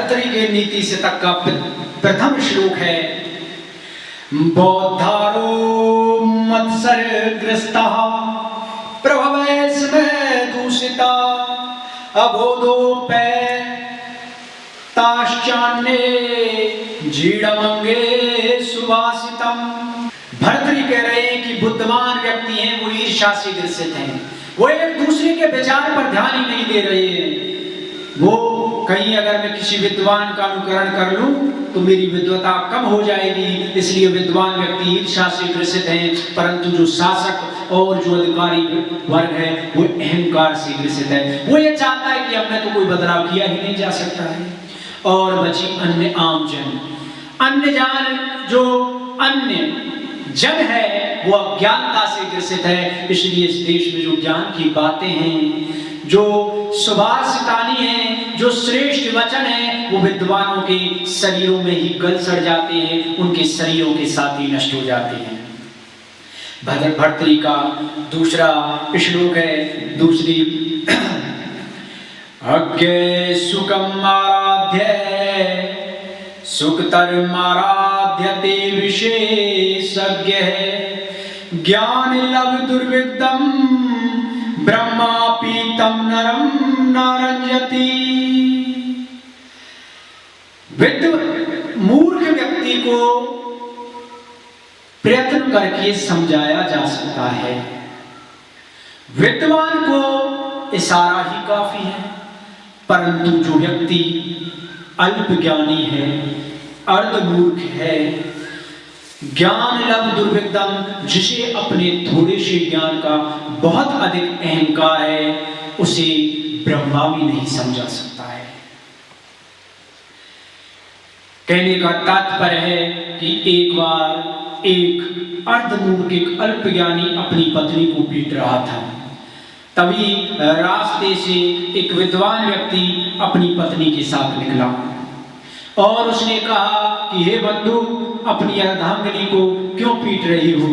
भर्तृ के नीति शतक का प्रथम श्लोक है। बौद्धारो मत्सरग्रस्ता प्रभवैस्मे दूषिता अबोधोपै ताश्चान्ये जीणमंगे सुवासितम। भर्तृ कह रहे हैं कि बुद्धिमान व्यक्ति हैं वो ईर्ष्या से ग्रसित हैं, वो एक दूसरे के विचार पर ध्यान ही नहीं दे रहे हैं। वो कहीं अगर मैं किसी विद्वान का अनुकरण कर लूं तो मेरी विद्वता कम हो जाएगी, इसलिए विद्वान व्यक्ति ईर्ष्या से ग्रसित हैं। परंतु जो शासक और जो अधिकारी वर्ग है वो अहंकार से ग्रसित है। वो ये चाहता है कि हमने तो कोई बदलाव किया ही नहीं जा सकता है। और बची अन्य आम जन, अन्य जान जो अन्य जन है वो अज्ञानता से ग्रसित है। इसलिए इस देश में जो ज्ञान की बातें हैं, जो सुभाषितानी हैं, जो श्रेष्ठ वचन है, वो विद्वानों के शरीरों में ही गल सड़ जाते हैं, उनके शरीरों के साथ ही नष्ट हो जाते हैं। भर्तृ का दूसरा श्लोक है, दूसरी अज्ञे सुखम आराध्य सुखतरमाराध्यते विशेषज्ञ ज्ञान लभ दुर्विदम ब्रह्मापीतम नरम नारंजति। मूर्ख व्यक्ति को प्रयत्न करके समझाया जा सकता है, विद्वान को इशारा ही काफी है। परंतु जो व्यक्ति अल्प ज्ञानी है, अर्धमूर्ख है, ज्ञान लब्ध दुर्विदम, जिसे अपने थोड़े से ज्ञान का बहुत अधिक अहंकार है, उसे ब्रह्मा भी नहीं समझा सकता है। कहने का तात्पर्य है कि एक बार एक अर्धमूर्ख, एक अल्पज्ञानी अपनी पत्नी को पीट रहा था। तभी रास्ते से एक विद्वान व्यक्ति अपनी पत्नी के साथ निकला और उसने कहा कि हे बंधु, अपनी अर्धांगिनी को क्यों पीट रही हो?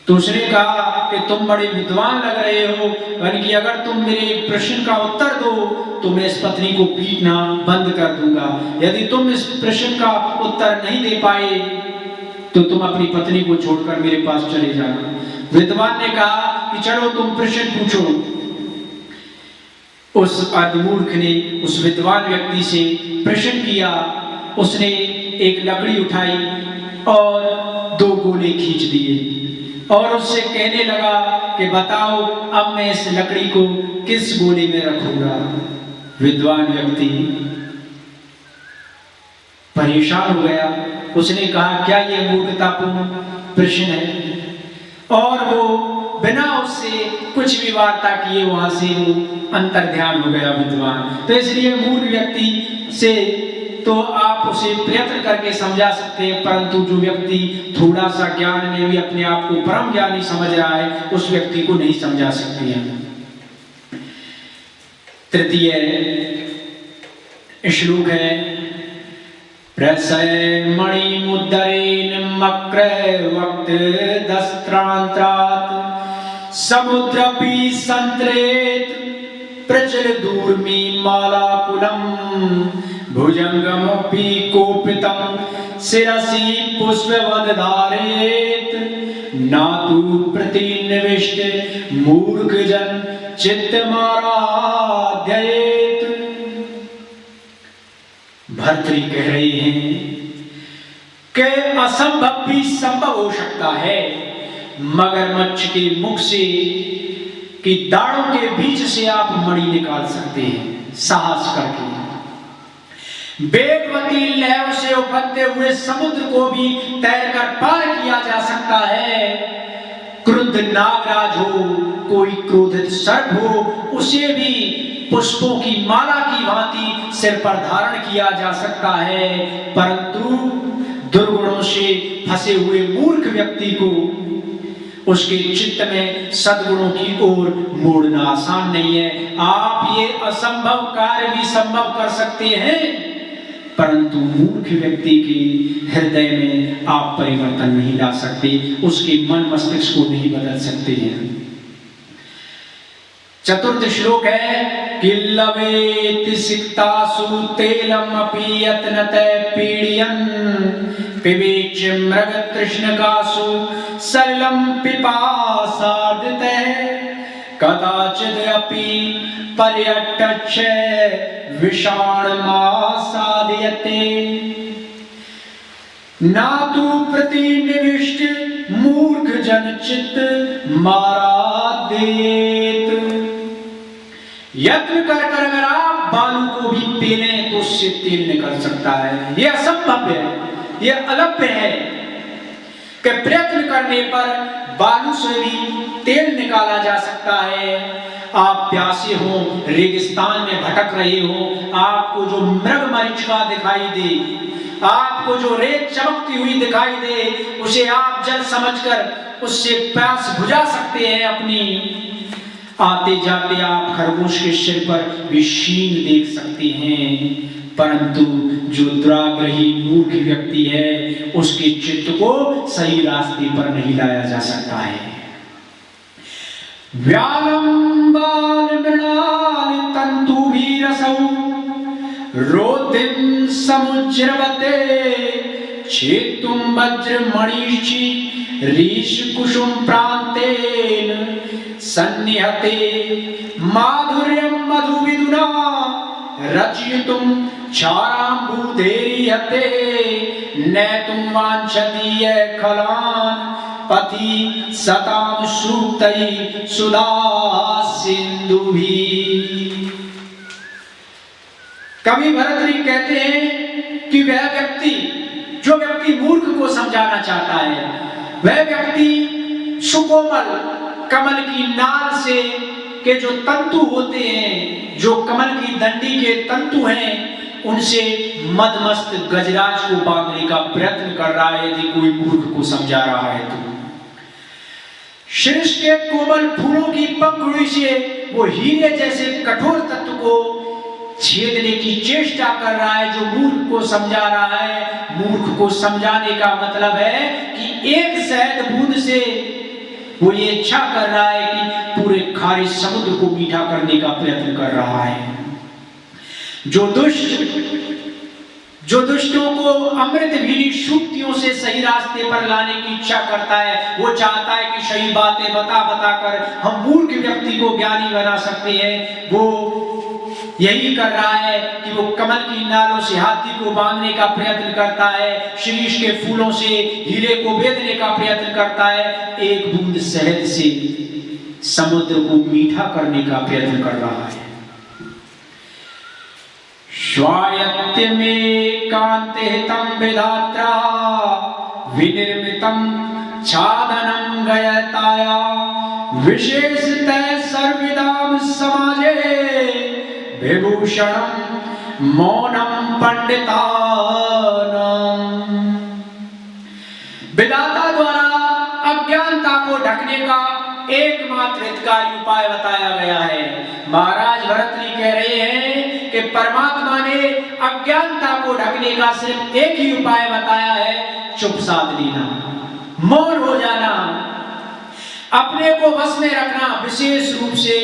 तो उसने कहा कि तुम बड़े विद्वान लग रहे हो, यानी कि अगर तुम मेरे एक प्रश्न का उत्तर दो तो मैं इस पत्नी को पीटना बंद कर दूंगा। यदि तुम इस प्रश्न का उत्तर नहीं दे पाए तो तुम अपनी पत्नी को छोड़कर मेरे पास चले जाना। विद्वान ने कहा कि चलो तुम प्रश्न पूछो। उस अर्धमूर्ख ने उस विद्वान व्यक्ति से प्रश्न किया। उसने एक लकड़ी उठाई और 2 गोले खींच दिए और उससे कहने लगा कि बताओ अब मैं इस लकड़ी को किस गोले में रखूंगा। विद्वान व्यक्ति परेशान हो गया। उसने कहा क्या यह मूर्खतापूर्ण प्रश्न है? और वो बिना उससे कुछ भी वार्ता किए वहां से वो अंतर्ध्यान हो गया विद्वान। तो इसलिए मूर्ख व्यक्ति से तो आप उसे प्रयत्न करके समझा सकते हैं, परंतु जो व्यक्ति थोड़ा सा ज्ञान में भी अपने आप को परम ज्ञानी समझ रहा है, उस व्यक्ति को नहीं समझा सकते हैं। तृतीय श्लोक है, प्रसय मणि मुद्रेन मक्र वक्त दस्त्रांत्रात् समुद्रपि संत्रेत प्रचल दूर्मी मालाकुलम भुजंगमपि कोपितम शिरसि पुष्पवद धारेत नातु प्रतिनिविष्ट मूर्ख जन चित्तमाराध्येत। भर्तृ कह रहे हैं कि असंभव भी संभव हो सकता है। मगरमच्छ के मुख से कि दाढ़ों के बीच से आप मणि निकाल सकते हैं साहस करके। वेगवती लहरों से उफनते हुए समुद्र को भी तैरकर पार किया जा सकता है। क्रुद्ध नागराज हो, कोई क्रोधित सर्प हो, उसे भी पुष्पों की माला की भांति सिर पर धारण किया जा सकता है। परंतु दुर्गुणों से फंसे हुए मूर्ख व्यक्ति को उसके चित्त में सद्गुणों की ओर मोड़ना आसान नहीं है। आप ये असंभव कार्य भी संभव कर सकते हैं, परंतु मूर्ख व्यक्ति के हृदय में आप परिवर्तन नहीं ला सकते, उसके मन मस्तिष्क को नहीं बदल सकते हैं। चतुर्थ श्लोक है, किल्लवेति सिक्तासु तेलमपि यत्नते पीडियन् पिबेच मृग तृष्णकासु सलिलं पिपासार्दिते कदाचिदपि पर्यटच्छ विषाणमासादयते ना तु प्रतिनिविष्ट मूर्ख जन चित्त मारादेत। यत्न कर कर अगर आप बालू को भी पी लें तो उससे तेल निकल सकता है। यह असंभव है, यह अलभ्य है कि प्रयत्न करने पर बालू से भी तेल निकाला जा सकता है। आप प्यासे हो, रेगिस्तान में भटक रहे हो, आपको जो मृग मरीचिका दिखाई दे, आपको जो रेत चमकती हुई दिखाई दे, उसे आप जल समझकर उससे प्यास बुझा सकते हैं अपनी। आते जाते आप खरगोश के सिर पर भी शीन देख सकते हैं, परंतु जो दुराग्रही मूर्ख व्यक्ति है उसके चित्त को सही रास्ते पर नहीं लाया जा सकता है। व्यालम बाल मृणाल तंतु भी रसौ रोदिन समुज्रवते चेतुम वज्र मणिषि ऋष कुसुम प्रांतेन सन्निहते माधुर्यम मधुविदुना रचयितुम चाराम्बुधेरियते नेतुम वाञ्छति यः खलान् पति सताम सुक्तै सुधा सिंधुभिः। कवि भरतरी कहते हैं कि वह व्यक्ति, जो व्यक्ति मूर्ख को समझाना चाहता है, वह व्यक्ति सुकोमल कमल की नाल से के जो तंतु होते हैं, जो कमल की डंडी के तंतु हैं, उनसे मदमस्त गजराज को बांधने का प्रयत्न कर रहा है। यदि कोई मूर्ख को समझा रहा है तो शीर्ष के कोमल फूलों की पंखुड़ी से वो हीरे जैसे कठोर तत्व को छेदने की चेष्टा कर रहा है। जो मूर्ख को समझा रहा है, मूर्ख को समझाने का मतलब है कि एक शहद बूंद से वो ये इच्छा कर रहा है कि पूरे खारे समुद्र को मीठा करने का प्रयत्न कर रहा है। जो दुष्टों को अमृत भीनी सूक्तियों से सही रास्ते पर लाने की इच्छा करता है, वो चाहता है कि सही बातें बता बता कर हम मूर्ख व्यक्ति को ज्ञानी बना सकते हैं। वो यही कर रहा है कि वो कमल की नालों से हाथी को बांधने का प्रयत्न करता है, शीश के फूलों से हीरे को बेधने का प्रयत्न करता है, एक बूंद शहद से समुद्र को मीठा करने का प्रयत्न कर रहा है। स्वायत्त में कांते हितं विधात्रा विनिर्मितं छादनं गयताया विशेषतः सर्वविदां समाजे विभूषणं मौनं पंडितानां। विधाता द्वारा अज्ञानता को ढकने का एकमात्र हितकारी उपाय बताया गया है। महाराज भरतरी कह रहे हैं कि परमात्मा ने अज्ञानता को ढकने का सिर्फ एक ही उपाय बताया है, चुप साध लेना, मौन हो जाना, अपने को वश में रखना। विशेष रूप से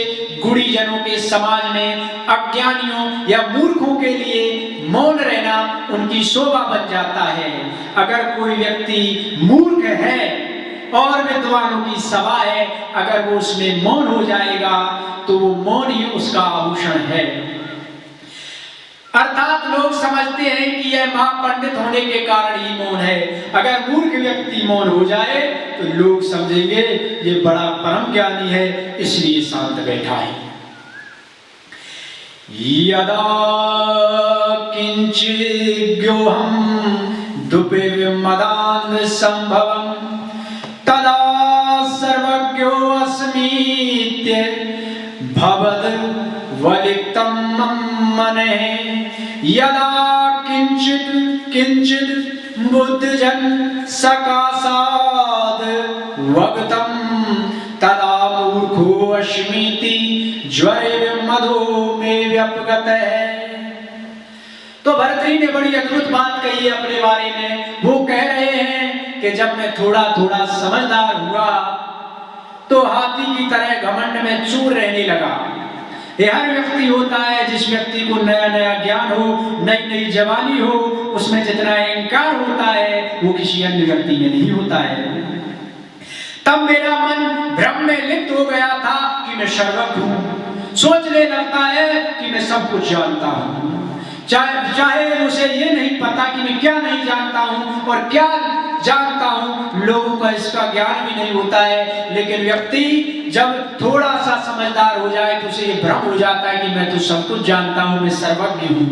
गुणीजनों के समाज में अज्ञानियों या मूर्खों के लिए मौन रहना उनकी शोभा बन जाता है। अगर कोई व्यक्ति मूर्ख है और विद्वानों की सभा है, अगर वो उसमें मौन हो जाएगा तो वो मौन ही उसका आभूषण है। अर्थात लोग समझते हैं कि यह महापंडित होने के कारण ही मौन है। अगर मूर्ख व्यक्ति मौन हो जाए तो लोग समझेंगे ये बड़ा परम ज्ञानी है, इसलिए शांत बैठा है। यदा किंचिद्योहम दुर्विमदान संभवम तदा सर्वज्ञो अस्मीत्य भवद वलिक्तम मने। यदा किंचित किंचित बुद्धजन सकाशाद वक्तम तदा मूर्खो अस्मीति ज्वरे मधो में व्यपगत है। तो भरतरी ने बड़ी अद्भुत बात कही है अपने बारे में। वो कह रहे हैं कि जब मैं थोड़ा थोड़ा समझदार हुआ तो हाथी की तरह घमंड में चूर रहने लगा। ये हर व्यक्ति होता है, जिस व्यक्ति को नया नया ज्ञान हो, नई नई जवानी हो, उसमें जितना अहंकार होता है वो किसी अन्य व्यक्ति में नहीं होता है। तब मेरा मन भ्रम में लिप्त हो गया था कि मैं सर्वज्ञ हूं। सोचने लगता है कि मैं सब कुछ जानता हूं, चाहे उसे ये नहीं पता कि मैं क्या नहीं जानता हूं और क्या जानता हूं। लोगों का इसका ज्ञान भी नहीं होता है, लेकिन व्यक्ति जब थोड़ा सा समझदार हो जाए तो उसे ये भ्रम हो जाता है कि मैं तो सब कुछ जानता हूं, मैं सर्वज्ञ हूं।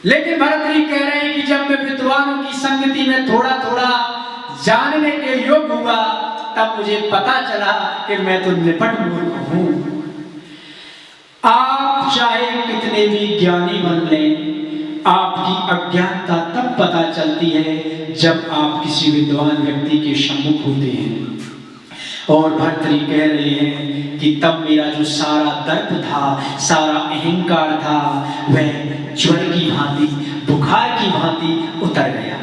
लेकिन भरतरी कह रहे हैं कि जब मैं विद्वानों की संगति में थोड़ा थोड़ा जानने के योग्य हुआ, तब मुझे पता चला कि मैं तो निपट मूर्ख हूं। आप चाहे कितने भी ज्ञानी बन लें, आपकी अज्ञानता तब पता चलती है जब आप किसी विद्वान व्यक्ति के सम्मुख होते हैं। और भर्तृहरि कह रहे हैं कि तब मेरा जो सारा दर्प था, सारा अहंकार था, वह ज्वर की भांति, बुखार की भांति उतर गया।